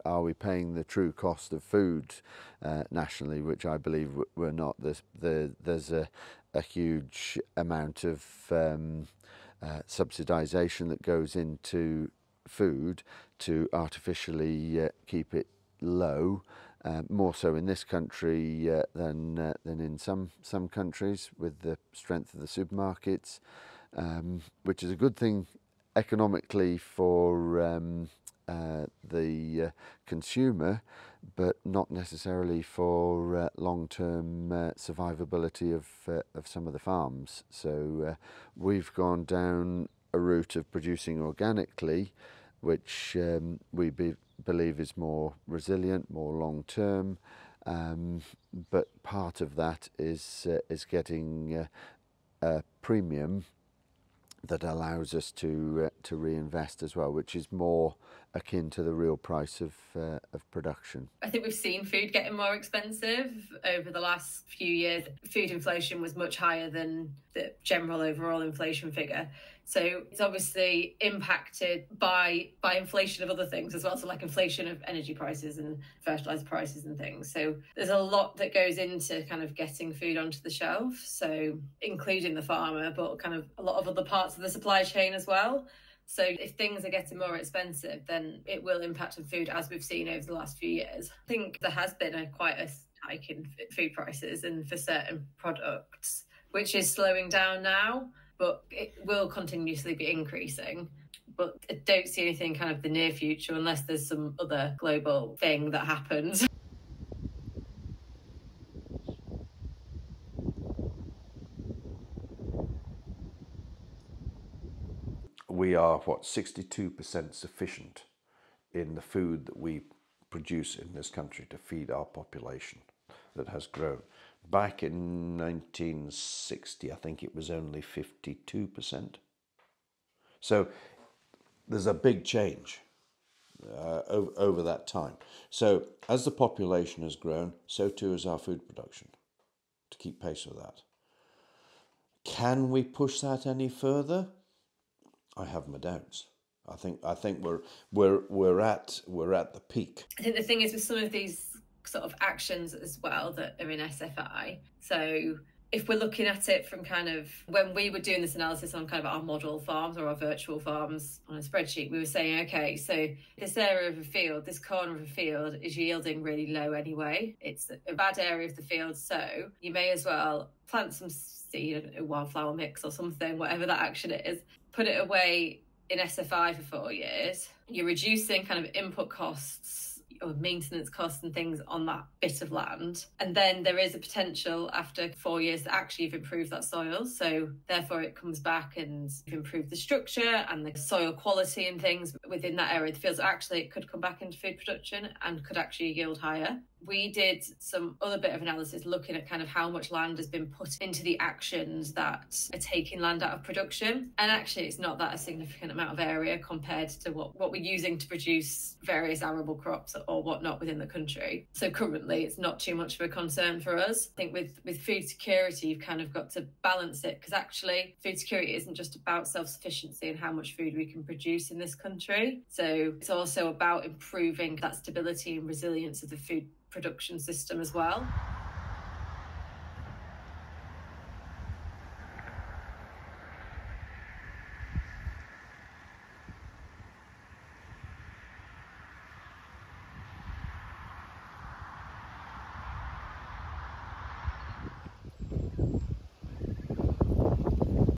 are we paying the true cost of food nationally, which I believe we're not. There's a huge amount of subsidisation that goes into food to artificially keep it low, more so in this country than in some countries, with the strength of the supermarkets, which is a good thing economically for the consumer, but not necessarily for long-term survivability of some of the farms. So we've gone down a route of producing organically, which we believe is more resilient, more long-term, but part of that is getting a premium that allows us to reinvest as well, which is more akin to the real price of production. I think we've seen food getting more expensive over the last few years. Food inflation was much higher than the general overall inflation figure. So it's obviously impacted by inflation of other things as well. So like inflation of energy prices and fertilizer prices and things. So there's a lot that goes into kind of getting food onto the shelf. So including the farmer, but kind of a lot of other parts of the supply chain as well. So if things are getting more expensive, then it will impact on food, as we've seen over the last few years. I think there has been quite a hike in food prices and for certain products, which is slowing down now, but it will continuously be increasing. But I don't see anything kind of the near future unless there's some other global thing that happens. We are, 62% sufficient in the food that we produce in this country to feed our population that has grown. Back in 1960, I think it was only 52%. So there's a big change over that time. So as the population has grown, so too has our food production, to keep pace with that. Can we push that any further? I have my doubts. I think we're at the peak. I think the thing is with some of these sort of actions as well that are in SFI. So if we're looking at it from kind of when we were doing this analysis on kind of our model farms or our virtual farms on a spreadsheet, we were saying, okay, so this area of a field, this corner of a field is yielding really low anyway. It's a bad area of the field, so you may as well plant some seed, a wildflower mix or something, whatever that action is, put it away in SFI for 4 years. You're reducing kind of input costs or maintenance costs and things on that bit of land. And then there is a potential after 4 years that actually you've improved that soil. So therefore it comes back and you've improved the structure and the soil quality and things within that area of the fields. Actually, it could come back into food production and could actually yield higher. We did some other bit of analysis looking at kind of how much land has been put into the actions that are taking land out of production. And actually, it's not that a significant amount of area compared to what we're using to produce various arable crops or whatnot within the country. So currently, it's not too much of a concern for us. I think with food security, you've kind of got to balance it, because actually food security isn't just about self-sufficiency and how much food we can produce in this country. So it's also about improving that stability and resilience of the food production system as well.